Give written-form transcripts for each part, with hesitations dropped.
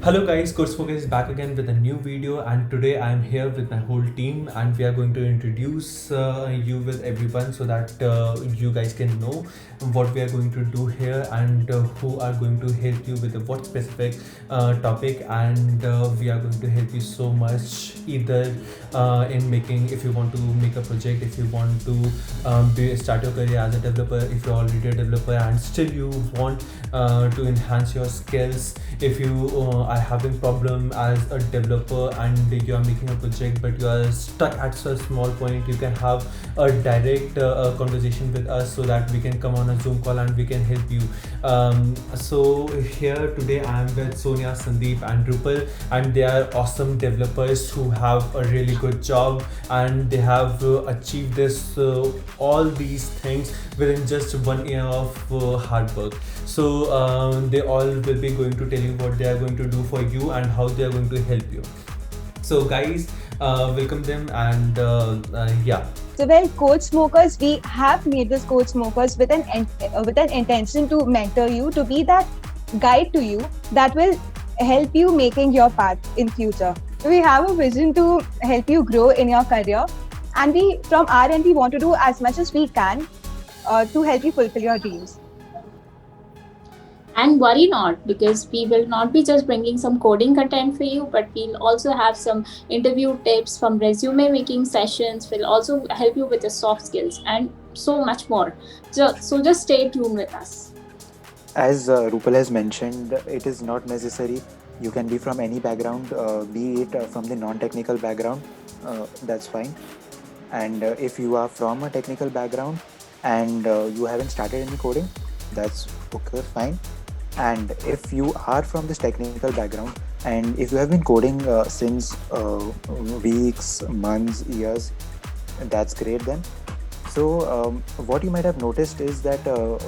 Hello guys, Course Focus is back again with a new video, and today I am here with my whole team and we are going to introduce you with everyone so that you guys can know what we are going to do here and who are going to help you with what specific topic, and we are going to help you so much either in making, if you want to make a project, if you want to start your career as a developer, if you're already a developer and still you want to enhance your skills, if you are having problem as a developer and you are making a project but you are stuck at such small point, you can have a direct conversation with us so that we can come on a Zoom call and we can help you. So here today I am with Sonia, Sandeep and Rupal, and they are awesome developers who have a really good job and they have achieved this all these things within just 1 year of hard work. So they all will be going to tell you what they are going to do for you and how they are going to help you. So guys, welcome them and yeah. So well, Code Smokers, we have made this Code Smokers with an intention to mentor you, to be that guide to you that will help you making your path in future. We have a vision to help you grow in your career, and we from our end we want to do as much as we can to help you fulfill your dreams. And worry not, because we will not be just bringing some coding content for you, but we'll also have some interview tips from resume making sessions. We'll also help you with the soft skills and so much more. So just stay tuned with us. As Rupal has mentioned, it is not necessary. You can be from any background, be it from the non-technical background, that's fine. And if you are from a technical background and you haven't started any coding, that's okay, fine. And if you are from this technical background and if you have been coding since weeks, months, years, that's great then. So what you might have noticed is that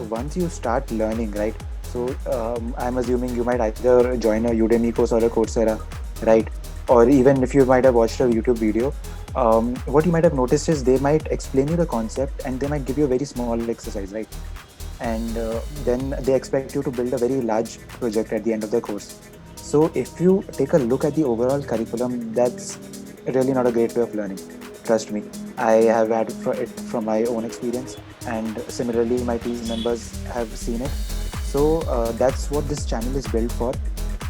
once you start learning, right? So I'm assuming you might either join a Udemy course or a Coursera, right? Or even if you might have watched a YouTube video, what you might have noticed is they might explain you the concept and they might give you a very small exercise, right? And then they expect you to build a very large project at the end of the course. So if you take a look at the overall curriculum, that's really not a great way of learning. Trust me, I have had it from my own experience, and similarly my team members have seen it. So that's what this channel is built for,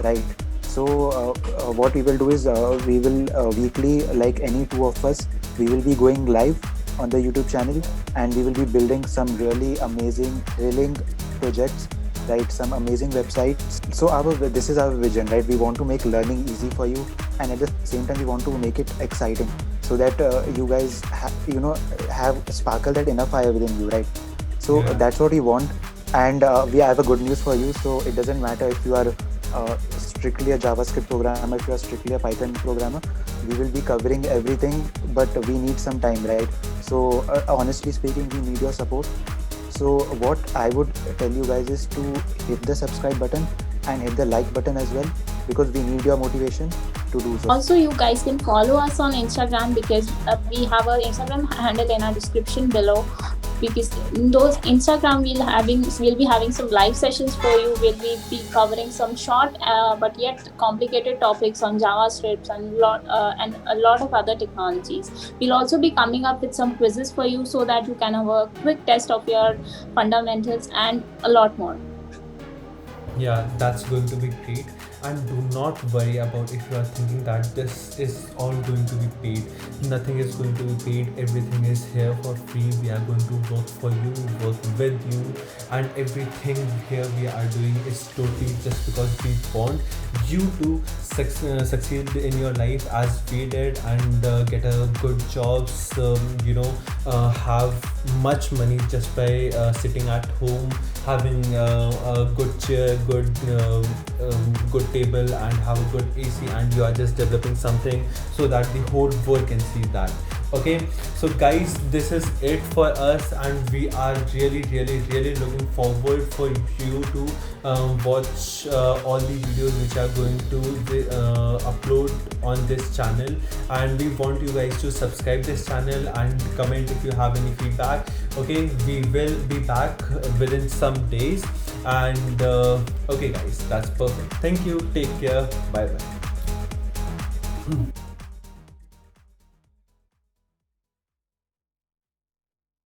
right? So what we will do is we will weekly, like any two of us, we will be going live on the YouTube channel and we will be building some really amazing, thrilling projects, right? Some amazing websites. So this is our vision, right? We want to make learning easy for you, and at the same time we want to make it exciting so that you guys have sparkle that inner fire within you, right? So that's what we want. And we have a good news for you. So it doesn't matter if you are strictly a JavaScript programmer, if you are strictly a Python programmer, we will be covering everything, but we need some time, right? So honestly speaking, we need your support. So what I would tell you guys is to hit the subscribe button and hit the like button as well, because we need your motivation to do so. Also, you guys can follow us on Instagram, because we have our Instagram handle in our description below. Because in those Instagram we'll be having some live sessions for you. We'll be covering some short but yet complicated topics on JavaScript and a lot of other technologies. We'll also be coming up with some quizzes for you so that you can have a quick test of your fundamentals and a lot more. Yeah, that's going to be great. And do not worry about if you are thinking that this is all going to be paid. Nothing is going to be paid. Everything is here for free. We are going to work for you, work with you, and everything here we are doing is totally just because we want you to succeed in your life as we did, and get a good jobs, have much money just by sitting at home, having a good chair, good table, and have a good AC, and you are just developing something so that the whole world can see that. Okay, so guys, this is it for us, and we are really looking forward for you to watch all the videos which are going to upload on this channel. And we want you guys to subscribe this channel and comment if you have any feedback. Okay, we will be back within some days, And okay guys, that's perfect. Thank you, take care, bye bye.